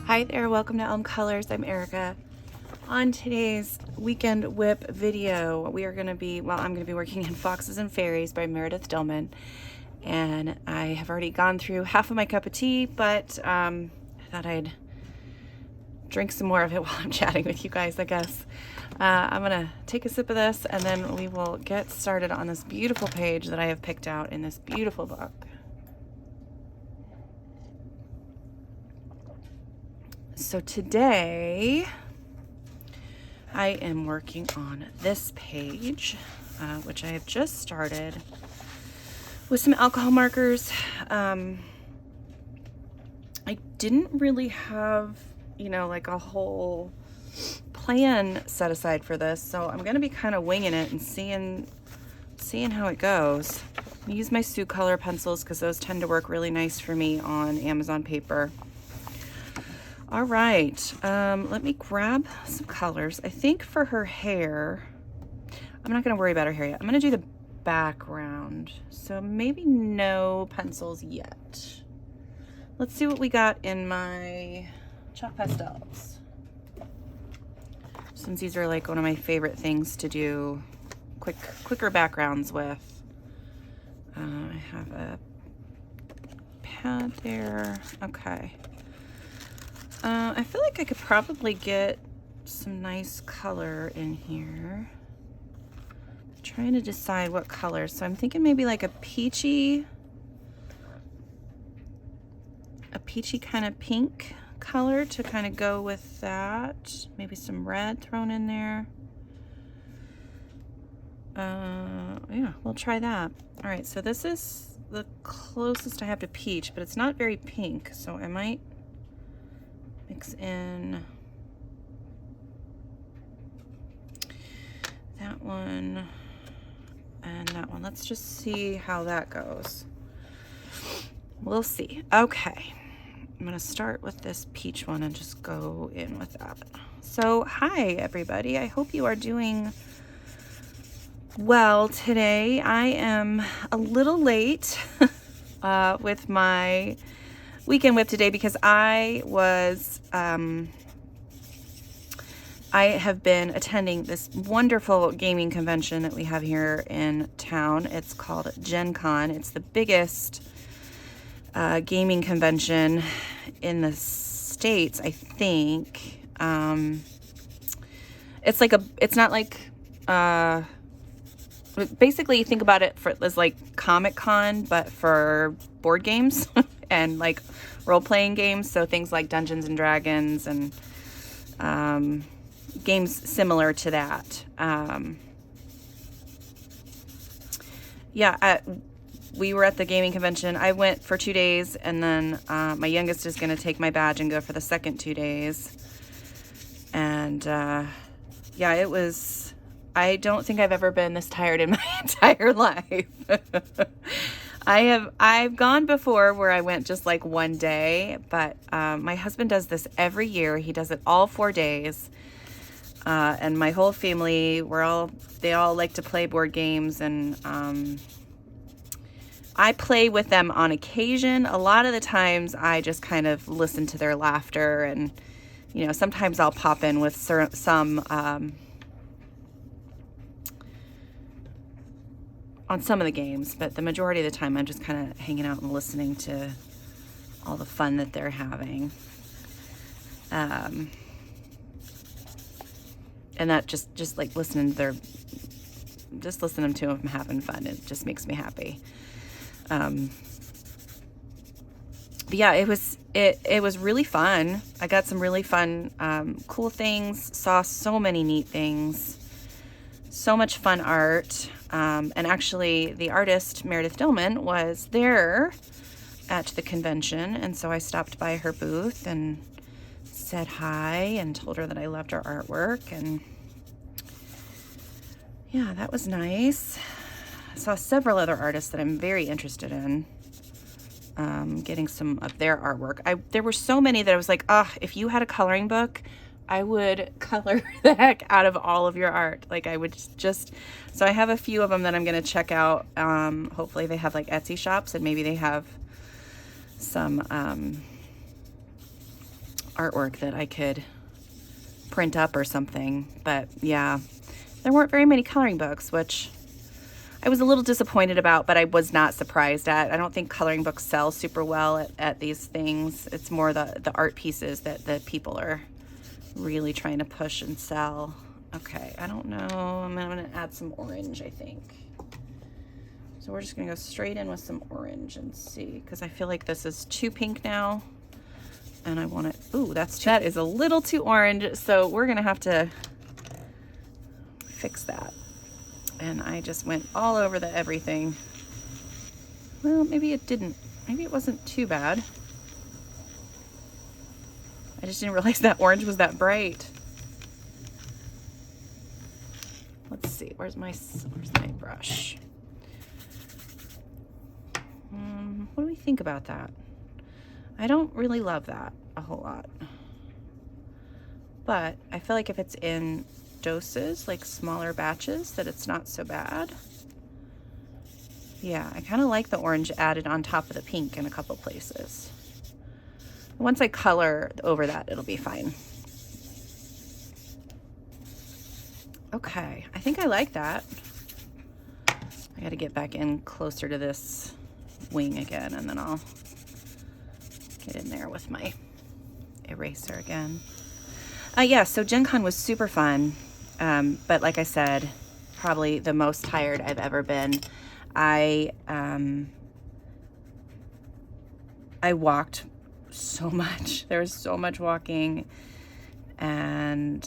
Hi there, welcome to Elm Colors. I'm Erica. On today's weekend whip video, I'm going to be working in Foxes and Fairies by Meredith Dillman. And I have already gone through half of my cup of tea, but I thought I'd drink some more of it while I'm chatting with you guys, I guess. I'm gonna take a sip of this and then we will get started on this beautiful page that I have picked out in this beautiful book. So today I am working on this page, which I have just started with some alcohol markers. I didn't really have, like a whole plan set aside for this, so I'm gonna be kind of winging it and seeing how it goes. I use my Sioux color pencils because those tend to work really nice for me on Amazon paper. All right, let me grab some colors. I think for her hair, I'm not gonna worry about her hair yet. I'm gonna do the background, so maybe no pencils yet. Let's see what we got in my chalk pastels. Since these are like one of my favorite things to do quicker backgrounds with. I have a pad there. Okay. I feel like I could probably get some nice color in here. I'm trying to decide what color. So I'm thinking maybe like a peachy kind of pink color to kind of go with that. Maybe some red thrown in there. Yeah, we'll try that. All right, so this is the closest I have to peach, but it's not very pink, so I might mix in that one and that one. Let's just see how that goes. We'll see. Okay. I'm gonna start with this peach one and just go in with that. So, hi everybody. I hope you are doing well today. I am a little late with my weekend whip today because I have been attending this wonderful gaming convention that we have here in town. It's called Gen Con. It's the biggest gaming convention in the States, I think. It's not like, basically think about it as like Comic-Con, but for board games and like role-playing games. So things like Dungeons and Dragons and games similar to that. We were at the gaming convention. I went for 2 days, and then my youngest is going to take my badge and go for the second 2 days. And it was, I don't think I've ever been this tired in my entire life. I've gone before where I went just like one day, but my husband does this every year. He does it all 4 days. And my whole family, they all like to play board games, and I play with them on occasion. A lot of the times I just kind of listen to their laughter, and sometimes I'll pop in with some on some of the games, but the majority of the time I'm just kind of hanging out and listening to all the fun that they're having. And that just like listening to them having fun, it just makes me happy. But yeah, it was really fun. I got some really fun, cool things, saw so many neat things, so much fun art. And actually the artist, Meredith Dillman, was there at the convention. And so I stopped by her booth and said hi and told her that I loved her artwork. And yeah, that was nice. I saw several other artists that I'm very interested in getting some of their artwork. There were so many that I was like, if you had a coloring book, I would color the heck out of all of your art. Like I would so I have a few of them that I'm going to check out. Hopefully they have like Etsy shops, and maybe they have some artwork that I could print up or something. But yeah, there weren't very many coloring books, which I was a little disappointed about, but I was not surprised at. I don't think coloring books sell super well at these things. It's more the art pieces that people are really trying to push and sell. Okay, I don't know. I'm gonna add some orange, I think. So we're just gonna go straight in with some orange and see, because I feel like this is too pink now. And I want it, ooh, that is a little too orange. So we're gonna have to fix that. And I just went all over the everything. Well, maybe it didn't. Maybe it wasn't too bad. I just didn't realize that orange was that bright. Let's see, where's my brush? What do we think about that? I don't really love that a whole lot. But I feel like if it's in doses, like smaller batches, that it's not so bad. Yeah, I kind of like the orange added on top of the pink in a couple places. Once I color over that, it'll be fine. Okay, I think I like that. I got to get back in closer to this wing again, and then I'll get in there with my eraser again. Yeah, so Gen Con was super fun, but like I said, probably the most tired I've ever been. I walked so much. There was so much walking, and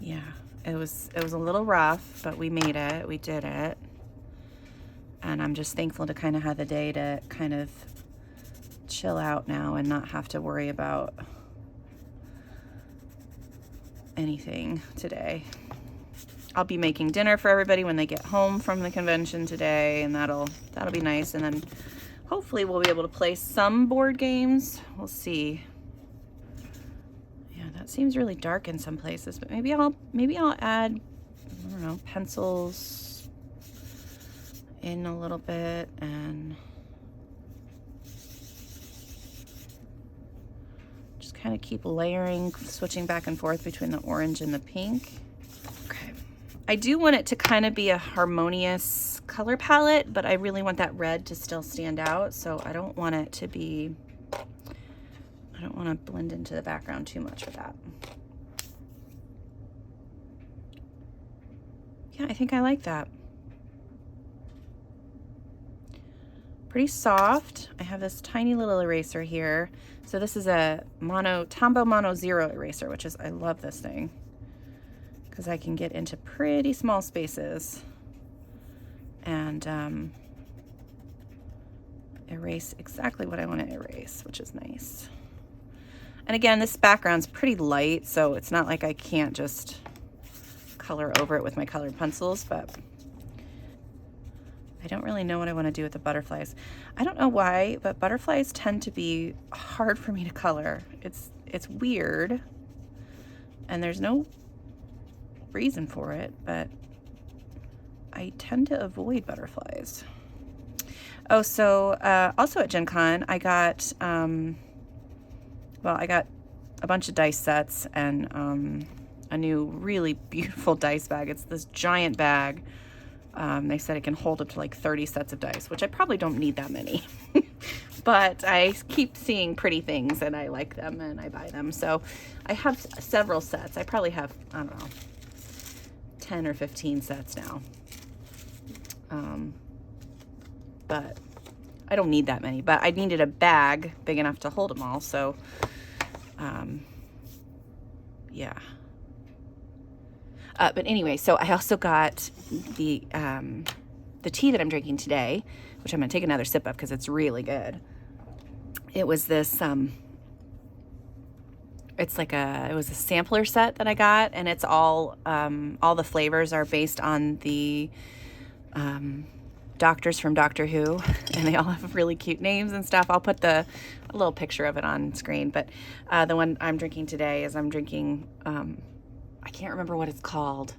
yeah, it was a little rough, but we made it. We did it. And I'm just thankful to kind of have the day to kind of chill out now and not have to worry about anything today. I'll be making dinner for everybody when they get home from the convention today, and that'll be nice. And then hopefully we'll be able to play some board games. We'll see. Yeah, that seems really dark in some places, but maybe I'll add, I don't know, pencils in a little bit, and just kind of keep layering, switching back and forth between the orange and the pink. Okay. I do want it to kind of be a harmonious color palette, but I really want that red to still stand out, so I don't want it to be, I don't want to blend into the background too much with that. Yeah, I think I like that. Pretty soft. I have this tiny little eraser here. So this is a Tombow Mono Zero eraser, which is, I love this thing because I can get into pretty small spaces and erase exactly what I want to erase, which is nice. And again, this background's pretty light, so it's not like I can't just color over it with my colored pencils, but I don't really know what I want to do with the butterflies. I don't know why, but butterflies tend to be hard for me to color. It's weird, and there's no reason for it, but I tend to avoid butterflies. Oh, so also at Gen Con, I got, I got a bunch of dice sets and a new really beautiful dice bag. It's this giant bag. They said it can hold up to like 30 sets of dice, which I probably don't need that many. But I keep seeing pretty things and I like them and I buy them. So I have several sets. I probably have, I don't know, 10 or 15 sets now. But I don't need that many. But I needed a bag big enough to hold them all. So, yeah. But anyway, so I also got the tea that I'm drinking today, which I'm going to take another sip of because it's really good. It was this, it was a sampler set that I got, and it's all the flavors are based on the doctors from Doctor Who, and they all have really cute names and stuff. I'll put a little picture of it on screen, but the one I'm drinking today is I'm drinking, I can't remember what it's called.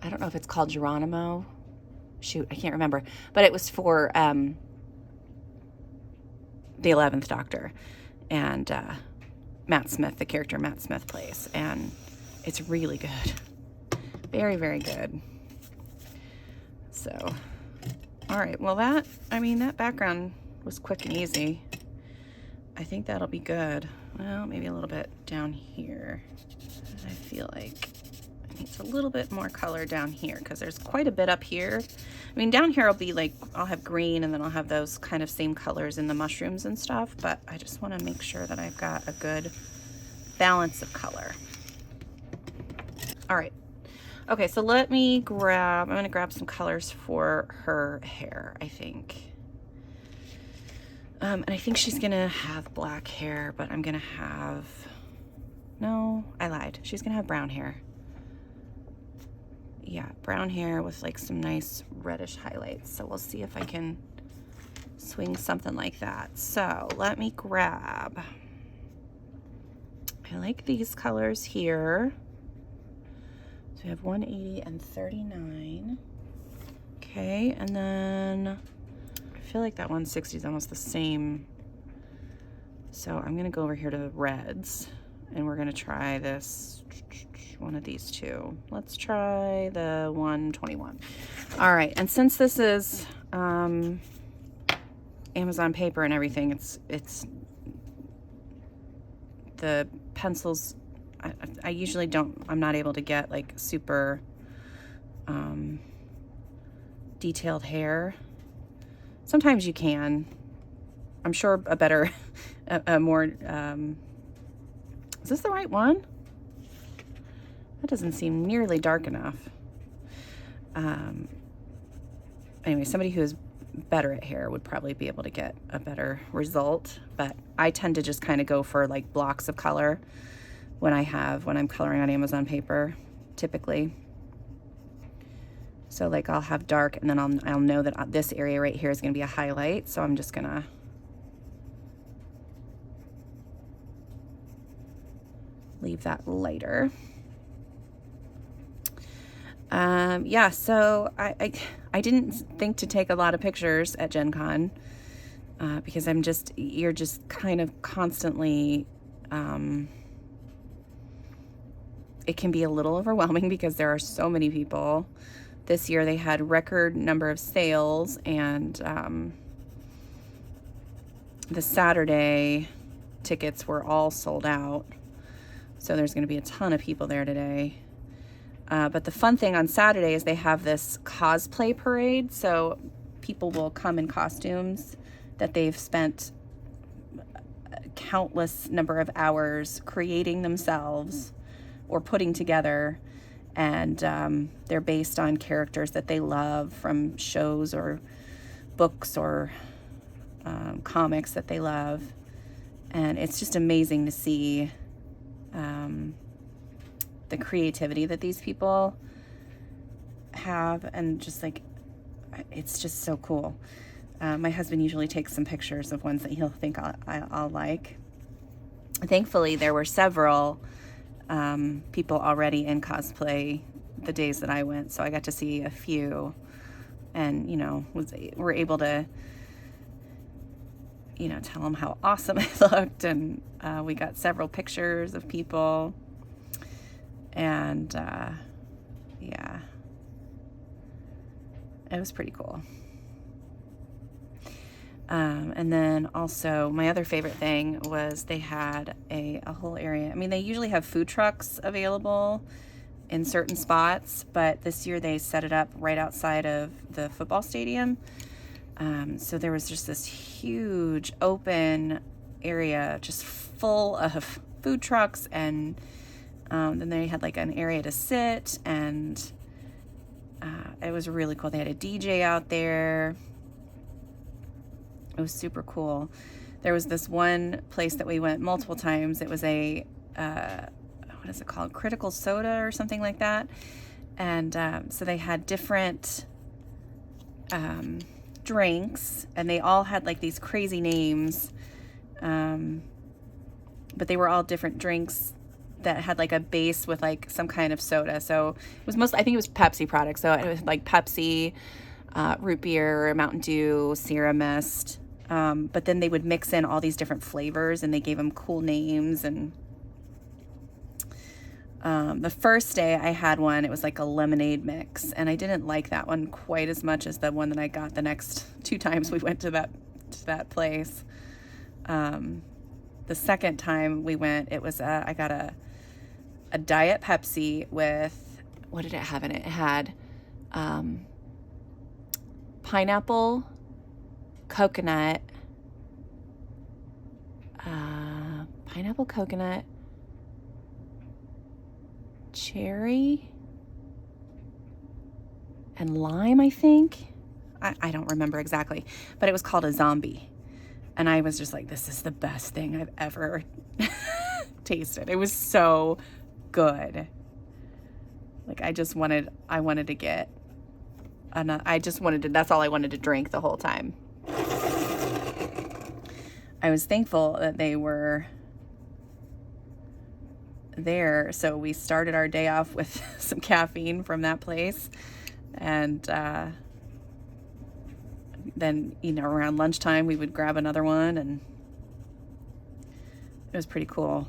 I don't know if it's called Geronimo. Shoot, I can't remember. But it was for the 11th Doctor, and Matt Smith, the character Matt Smith plays, and it's really good. Very, very good. So, all right, well that background was quick and easy. I think that'll be good. Well, maybe a little bit down here. I feel like it needs a little bit more color down here because there's quite a bit up here. I mean, down here I'll be like, I'll have green and then I'll have those kind of same colors in the mushrooms and stuff, but I just want to make sure that I've got a good balance of color. All right. Okay, so let me I'm going to grab some colors for her hair, I think. And I think she's going to have black hair, but I'm going to have, no, I lied. She's going to have brown hair. Yeah, brown hair with like some nice reddish highlights. So we'll see if I can swing something like that. So let me grab, I like these colors here. So we have 180 and 39. Okay, and then I feel like that 160 is almost the same. So I'm gonna go over here to the reds and we're gonna try this, one of these two. Let's try the 121. All right, and since this is Amazon paper and everything, it's the pencils, I usually I'm not able to get like super detailed hair. Sometimes you can. I'm sure a better, a more, is this the right one? That doesn't seem nearly dark enough. Anyway, somebody who is better at hair would probably be able to get a better result, but I tend to just kind of go for like blocks of color when I'm coloring on Amazon paper, typically. So like I'll have dark and then I'll know that this area right here is going to be a highlight, so I'm just gonna leave that lighter. Yeah, so I didn't think to take a lot of pictures at Gen Con because you're just kind of constantly, it can be a little overwhelming because there are so many people. This year they had record number of sales, and the Saturday tickets were all sold out. So there's going to be a ton of people there today. But the fun thing on Saturday is they have this cosplay parade. So people will come in costumes that they've spent a countless number of hours creating themselves or putting together. And they're based on characters that they love from shows or books or comics that they love. And it's just amazing to see the creativity that these people have, and just like, it's just so cool. My husband usually takes some pictures of ones that he'll think I'll like. Thankfully, there were several people already in cosplay the days that I went, so I got to see a few, and were able to tell them how awesome I looked, and we got several pictures of people, and yeah, it was pretty cool. And then also my other favorite thing was they had a whole area. I mean, they usually have food trucks available in certain spots, but this year they set it up right outside of the football stadium. So there was just this huge open area just full of food trucks, and then they had like an area to sit, and it was really cool. They had a DJ out there. It was super cool. There was this one place that we went multiple times. It was a, what is it called? Critical Soda or something like that. And so they had different drinks, and they all had like these crazy names. But they were all different drinks that had like a base with like some kind of soda. So it was I think it was Pepsi products. So it was like Pepsi, root beer, Mountain Dew, Sierra Mist, But then they would mix in all these different flavors and they gave them cool names. And the first day I had one, it was like a lemonade mix, and I didn't like that one quite as much as the one that I got the next 2 times we went to that place. The second time we went, it was I got a Diet Pepsi with, what did it have in it? It had pineapple, coconut, cherry, and lime, I think. I don't remember exactly, but it was called a zombie. And I was just like, this is the best thing I've ever tasted. It was so good. Like, I wanted to get that's all I wanted to drink the whole time. I was thankful that they were there. So we started our day off with some caffeine from that place. And, then, around lunchtime, we would grab another one, and it was pretty cool.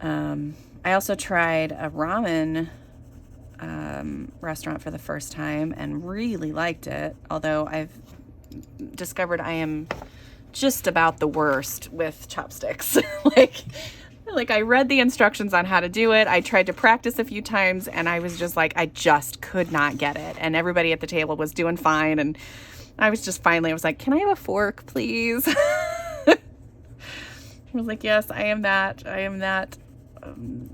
I also tried a ramen restaurant for the first time and really liked it, although I've discovered I am just about the worst with chopsticks. Like I read the instructions on how to do it. I tried to practice a few times, and I was just like, I just could not get it. And everybody at the table was doing fine, and I was like, can I have a fork, please? I was like, yes, I am that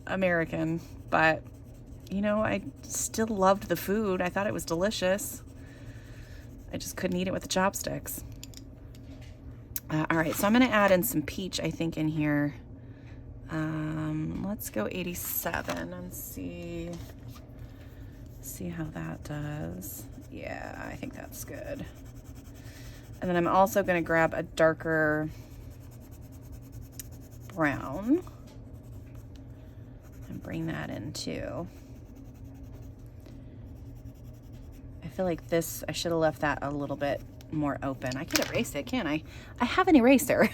American, but I still loved the food. I thought it was delicious. I just couldn't eat it with the chopsticks. All right, so I'm going to add in some peach, I think, in here. Let's go 87 and see how that does. Yeah, I think that's good. And then I'm also going to grab a darker brown and bring that in too. I feel like I should have left that a little bit more open. I could erase it, can't I? I have an eraser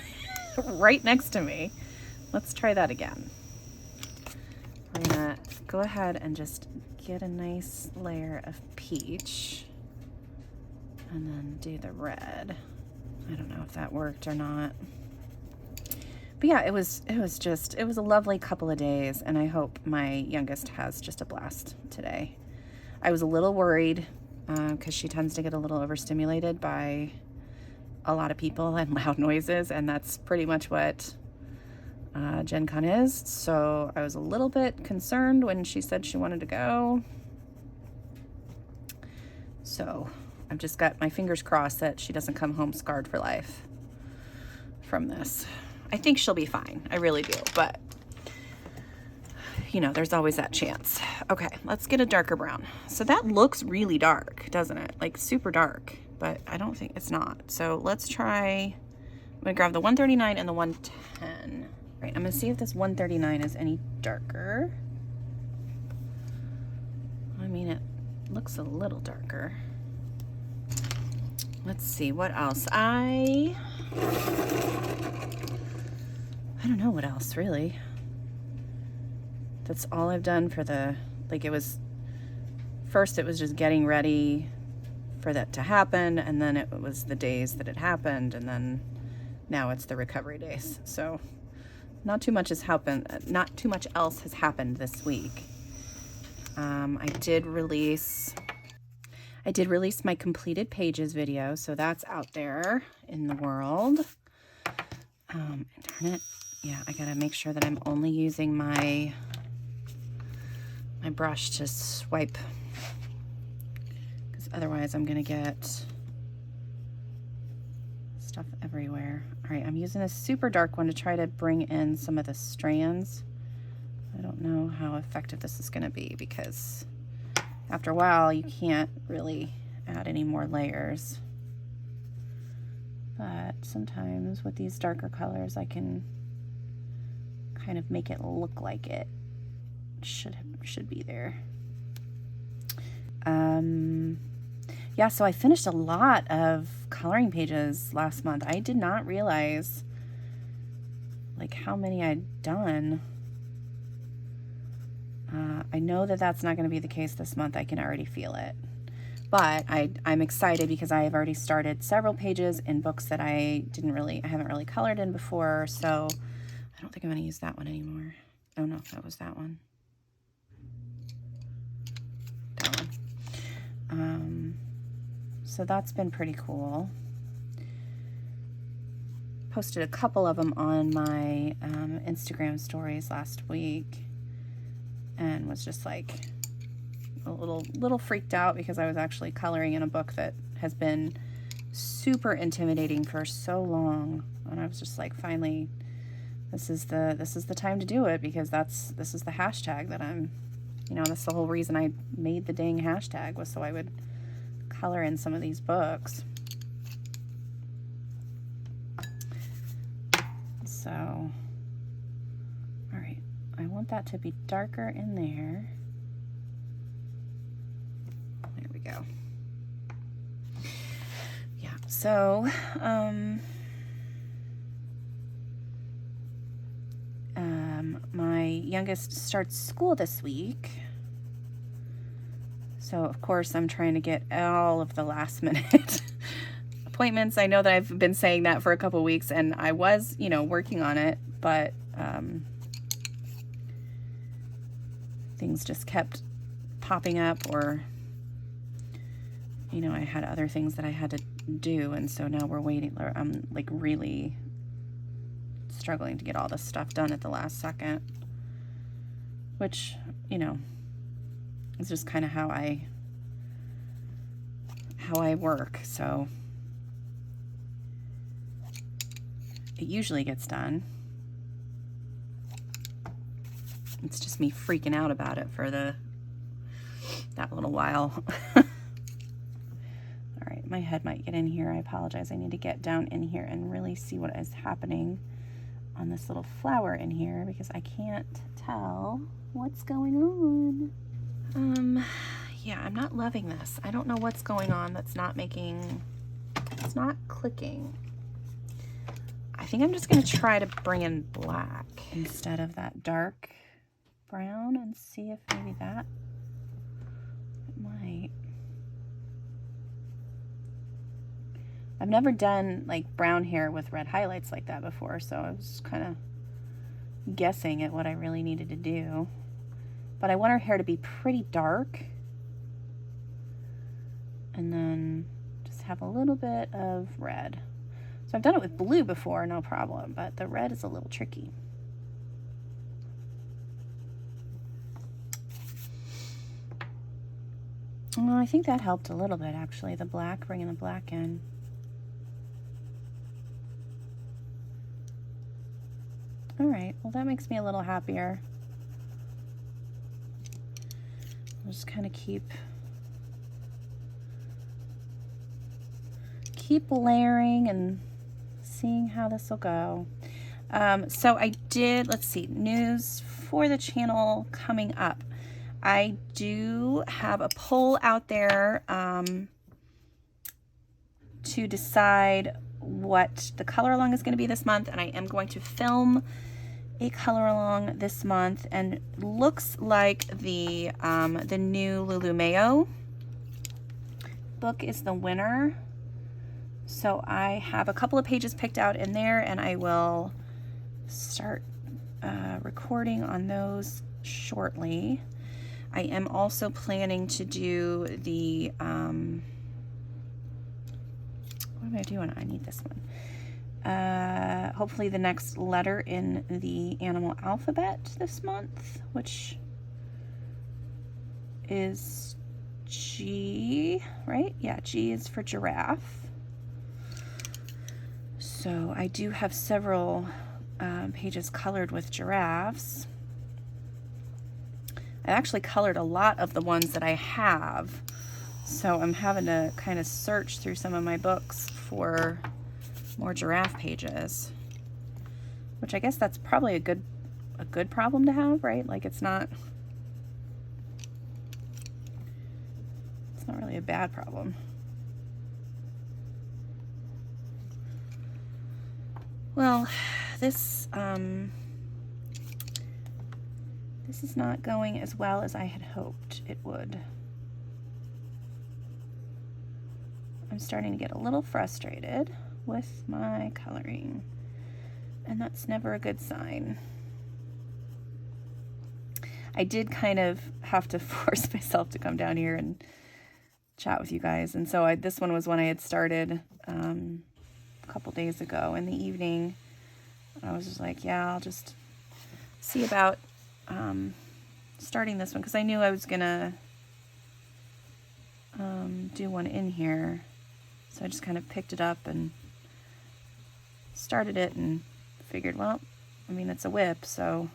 right next to me. Let's try that again. We're gonna go ahead and just get a nice layer of peach and then do the red. I don't know if that worked or not. But yeah, it was a lovely couple of days, and I hope my youngest has just a blast today. I was a little worried because she tends to get a little overstimulated by a lot of people and loud noises, and that's pretty much what Gen Con is. So I was a little bit concerned when she said she wanted to go. So I've just got my fingers crossed that she doesn't come home scarred for life from this. I think she'll be fine. I really do. But, there's always that chance. Okay, let's get a darker brown. So that looks really dark, doesn't it? Like super dark, but I don't think it's not. So let's try, I'm going to grab the 139 and the 110. Right, I'm going to see if this 139 is any darker. I mean, it looks a little darker. Let's see, what else? I don't know what else, really. That's all I've done for first it was just getting ready for that to happen, and then it was the days that it happened, and then now it's the recovery days. So not too much else has happened this week. I did release my completed pages video, so that's out there in the world. Darn it. Yeah, I gotta make sure that I'm only using my brush to swipe, because otherwise I'm gonna get stuff everywhere. All right, I'm using a super dark one to try to bring in some of the strands. I don't know how effective this is gonna be, because after a while you can't really add any more layers. But sometimes with these darker colors I can kind of make it look like it should be there. Yeah, so I finished a lot of coloring pages last month. I did not realize like how many I'd done. I know that that's not going to be the case this month. I can already feel it. But I'm excited because I have already started several pages in books that I haven't really colored in before. So I don't think I'm going to use that one anymore. Oh no, that was that one. That one. So that's been pretty cool. Posted a couple of them on my Instagram stories last week, and was just like a little freaked out because I was actually coloring in a book that has been super intimidating for so long, and I was just like, finally, this is the time to do it, because this is the hashtag that I'm, you know, that's the whole reason I made the dang hashtag, was so I would color in some of these books. So, all right, I want that to be darker in there. There we go. Yeah, so, my youngest starts school this week. So, of course, I'm trying to get all of the last minute appointments. I know that I've been saying that for a couple weeks, and I was, you know, working on it, but things just kept popping up, or, you know, I had other things that I had to do, and so now we're waiting. I'm like really struggling to get all this stuff done at the last second, which, you know, is just kind of how I work. So it usually gets done. It's just me freaking out about it for that little while. All right, my head might get in here. I apologize. I need to get down in here and really see what is happening on this little flower in here, because I can't tell what's going on. Yeah, I'm not loving this. I don't know what's going on that's not it's not clicking. I think I'm just going to try to bring in black instead of that dark brown and see if maybe that might. I've never done like brown hair with red highlights like that before, so I was kind of guessing at what I really needed to do. But I want her hair to be pretty dark, and then just have a little bit of red. So I've done it with blue before, no problem, but the red is a little tricky. Oh, I think that helped a little bit, actually, the black, bringing the black in. All right, well, that makes me a little happier. I'll just kind of keep layering and seeing how this will go. So I did, let's see, news for the channel coming up. I do have a poll out there to decide what the color along is going to be this month, and I am going to film a color along this month, and looks like the new Lulu Mayo book is the winner. So I have a couple of pages picked out in there, and I will start recording on those shortly. I am also planning to do the, what am I doing? I need this one. Hopefully the next letter in the animal alphabet this month, which is G, right? Yeah, G is for giraffe. So I do have several pages colored with giraffes. I actually colored a lot of the ones that I have, so I'm having to kind of search through some of my books for more giraffe pages, which I guess that's probably a good problem to have, right? Like it's not really a bad problem. Well, this is not going as well as I had hoped it would. I'm starting to get a little frustrated with my coloring, and that's never a good sign. I did kind of have to force myself to come down here and chat with you guys, and so this one was one I had started a couple days ago in the evening. I was just like, yeah, I'll just see about starting this one, because I knew I was gonna do one in here. So I just kind of picked it up and started it and figured, well, I mean, it's a whip, so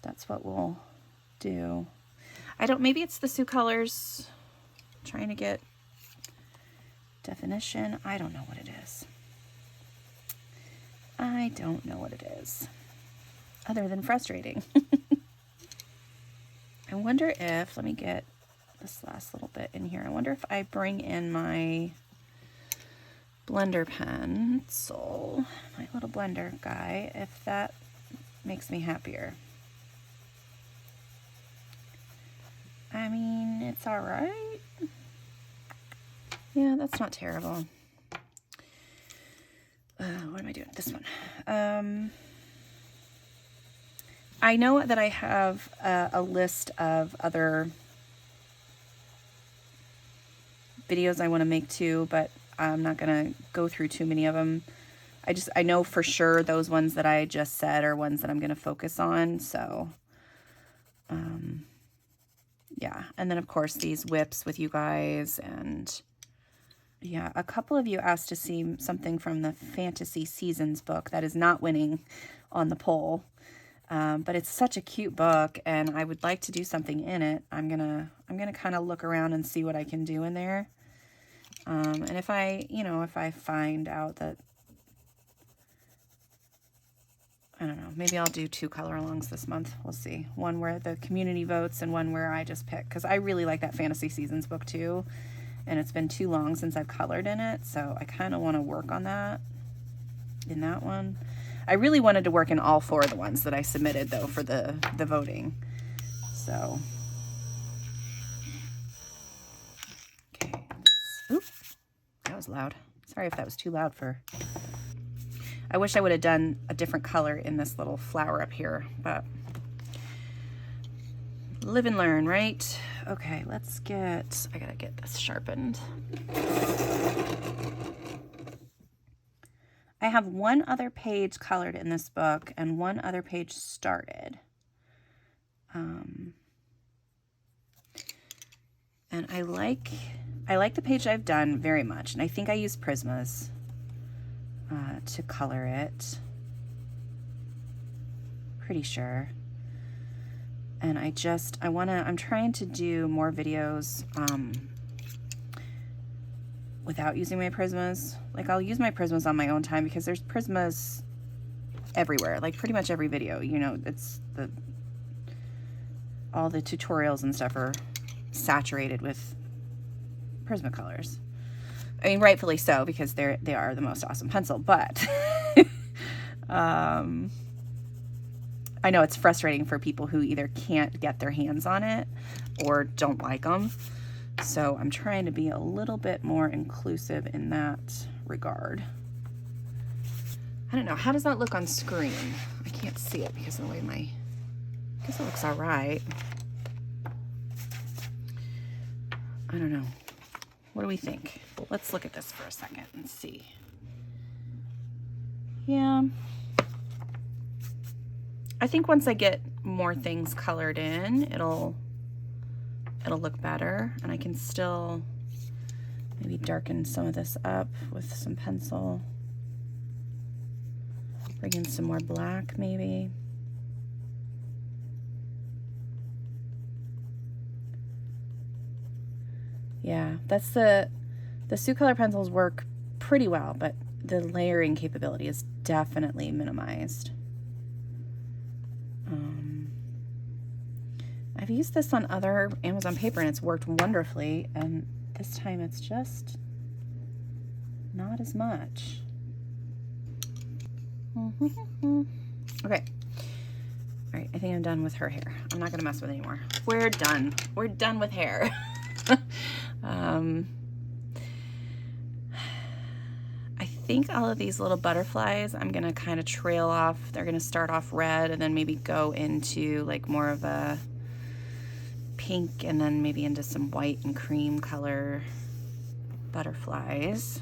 that's what we'll do. Maybe it's the Sioux colors, trying to get definition. I don't know what it is. I don't know what it is, other than frustrating. I wonder if, let me get this last little bit in here. I wonder if I bring in my blender pencil, my little blender guy, if that makes me happier. I mean, it's all right. Yeah, that's not terrible. What am I doing? This one. I know that I have a list of other videos I want to make too, but I'm not going to go through too many of them. I know for sure those ones that I just said are ones that I'm going to focus on. So, yeah. And then of course these whips with you guys, and yeah, a couple of you asked to see something from the Fantasy Seasons book that is not winning on the poll. But it's such a cute book, and I would like to do something in it. I'm gonna kind of look around and see what I can do in there. And if I find out that, I don't know, maybe I'll do 2 color alongs this month. We'll see. One where the community votes and one where I just pick, because I really like that Fantasy Seasons book too. And it's been too long since I've colored in it, so I kind of want to work on that in that one. I really wanted to work in all 4 of the ones that I submitted, though, for the voting. So, okay. Oops, that was loud. Sorry if that was too loud for... I wish I would have done a different color in this little flower up here, but live and learn, right? Okay, let's get... I gotta get this sharpened. I have one other page colored in this book and one other page started. And I like the page I've done very much. And I think I used Prismas to color it. Pretty sure. And I'm trying to do more videos without using my Prismas. Like, I'll use my Prismas on my own time because there's Prismas everywhere. Like, pretty much every video, you know, all the tutorials and stuff are saturated with Prismacolors. I mean, rightfully so, because they are the most awesome pencil, but I know it's frustrating for people who either can't get their hands on it or don't like them. So I'm trying to be a little bit more inclusive in that regard. I don't know. How does that look on screen? I can't see it because of the way I guess it looks all right. I don't know. What do we think? Let's look at this for a second and see. Yeah. I think once I get more things colored in, it'll look better, and I can still maybe darken some of this up with some pencil. Bring in some more black maybe. Yeah, that's the Sioux color pencils work pretty well, but the layering capability is definitely minimized. I've used this on other Amazon paper and it's worked wonderfully, and this time it's just not as much. Okay. All right, I think I'm done with her hair. I'm not gonna mess with it anymore. We're done. We're done with hair. I think all of these little butterflies, I'm gonna kind of trail off. They're gonna start off red and then maybe go into like more of a pink and then maybe into some white and cream color butterflies.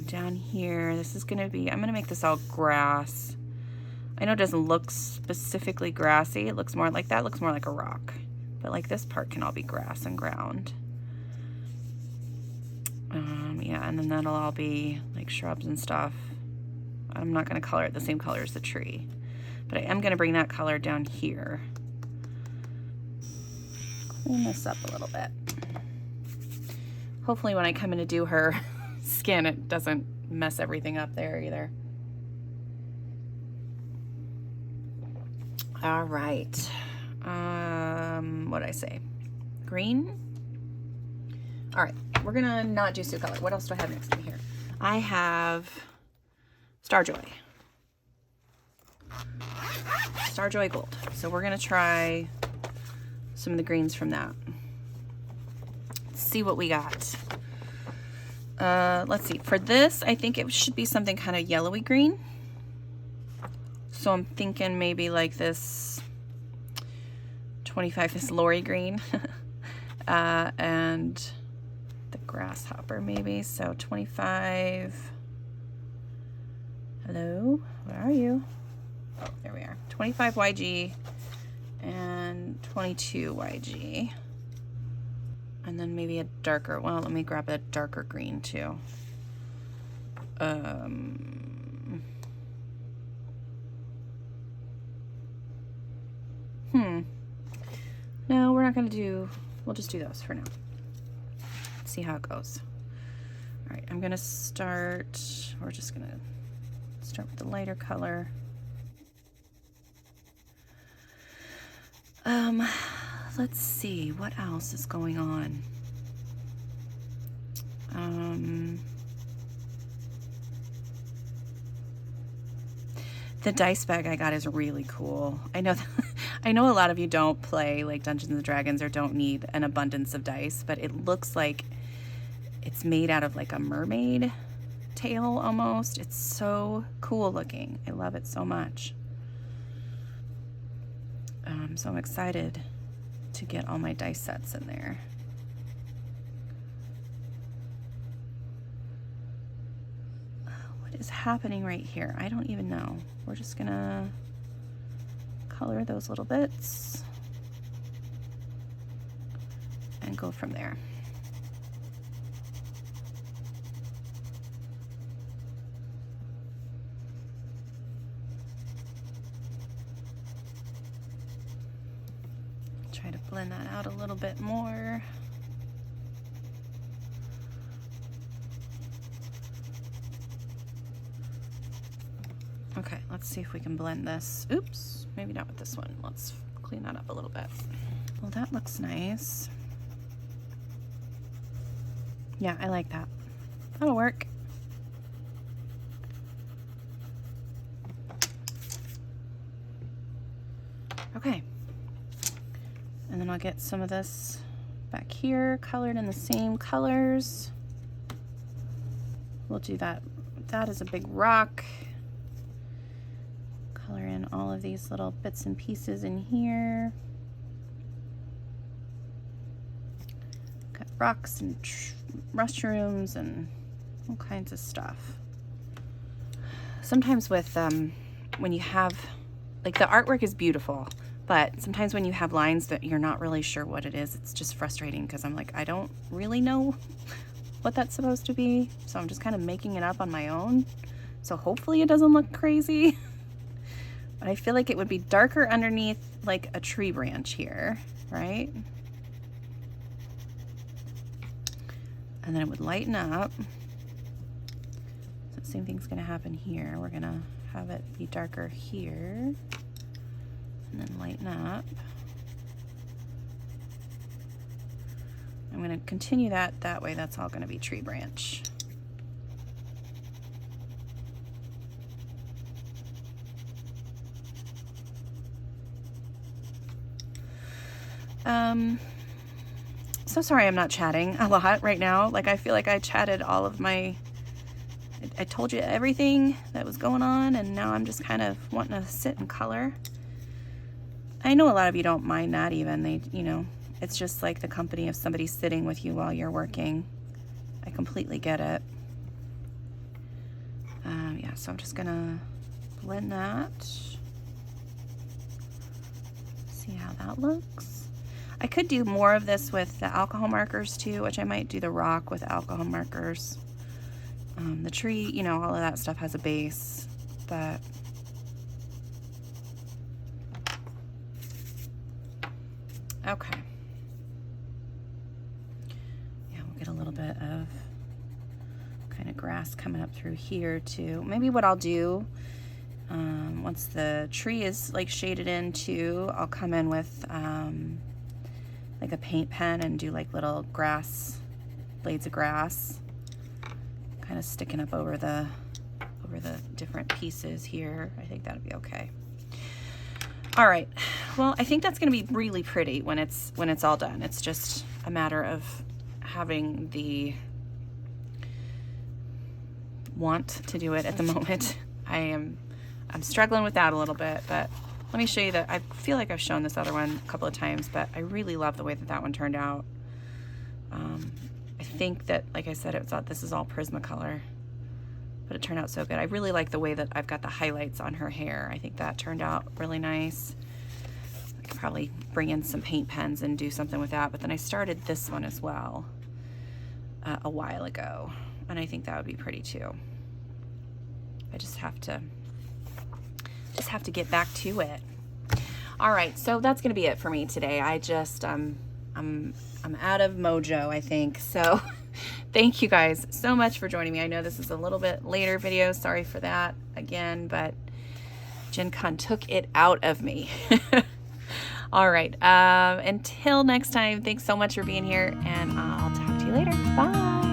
Down here, this is gonna be, I'm gonna make this all grass. I know it doesn't look specifically grassy. It looks more like that, looks more like a rock. But like this part can all be grass and ground. Yeah, and then that'll all be like shrubs and stuff. I'm not gonna color it the same color as the tree, but I am gonna bring that color down here. Clean this up a little bit. Hopefully when I come in to do her skin, it doesn't mess everything up there either. All right. What did I say? Green? All right, we're gonna not do Sioux color. What else do I have next to me here? I have Starjoy. Starjoy Gold. So we're gonna try some of the greens from that. Let's see what we got. Let's see. For this, I think it should be something kind of yellowy green. So I'm thinking maybe like this 25 is Lori green. And the grasshopper maybe. So 25. Hello, where are you? Oh, there we are. 25 YG and 22 YG. And then maybe a darker, well, let me grab a darker green too. No, we're not gonna do, we'll just do those for now. Let's see how it goes. All right, I'm gonna start, we're just gonna start with the lighter color. Let's see, what else is going on? The dice bag I got is really cool. I know I know a lot of you don't play like Dungeons and Dragons or don't need an abundance of dice, but it looks like it's made out of like a mermaid tail almost. It's so cool looking. I love it so much. So I'm excited to get all my dice sets in there. What is happening right here? I don't even know. We're just gonna color those little bits and go from there. Try to blend that out a little bit more. Okay, let's see if we can blend this. Oops, maybe not with this one. Let's clean that up a little bit. Well, that looks nice. Yeah, I like that. That'll work. Okay. And then I'll get some of this back here, colored in the same colors. We'll do that. That is a big rock. Color in all of these little bits and pieces in here. Got rocks and mushrooms and all kinds of stuff. Sometimes with, when you have, like the artwork is beautiful, but sometimes when you have lines that you're not really sure what it is, it's just frustrating because I'm like, I don't really know what that's supposed to be. So I'm just kind of making it up on my own. So hopefully it doesn't look crazy. But I feel like it would be darker underneath like a tree branch here, right? And then it would lighten up. So the same thing's gonna happen here. We're gonna have it be darker here and then lighten up. I'm gonna continue that way. That's all gonna be tree branch. So sorry I'm not chatting a lot right now. Like, I feel like I chatted all of my, I told you everything that was going on, and now I'm just kind of wanting to sit and color. I know a lot of you don't mind that even. They, you know, it's just like the company of somebody sitting with you while you're working. I completely get it. Yeah, so I'm just gonna blend that. See how that looks. I could do more of this with the alcohol markers too, which I might do the rock with alcohol markers. The tree, you know, all of that stuff has a base, but okay. Yeah, we'll get a little bit of kind of grass coming up through here too. Maybe what I'll do, once the tree is like shaded in too, I'll come in with like a paint pen and do like little grass, blades of grass, kind of sticking up over the different pieces here. I think that'll be okay. All right, well, I think that's gonna be really pretty when it's all done. It's just a matter of having the want to do it at the moment. I'm struggling with that a little bit, but let me show you that. I feel like I've shown this other one a couple of times, but I really love the way that one turned out. I think that, like I said, this is all Prismacolor, but it turned out so good. I really like the way that I've got the highlights on her hair. I think that turned out really nice. I could probably bring in some paint pens and do something with that, but then I started this one as well a while ago, and I think that would be pretty too. I just have to get back to it. All right, so that's gonna be it for me today. I just I'm out of mojo, I think. So thank you guys so much for joining me. I know this is a little bit later video, sorry for that again, but Gen Con took it out of me. All right, until next time, thanks so much for being here, and I'll talk to you later. Bye.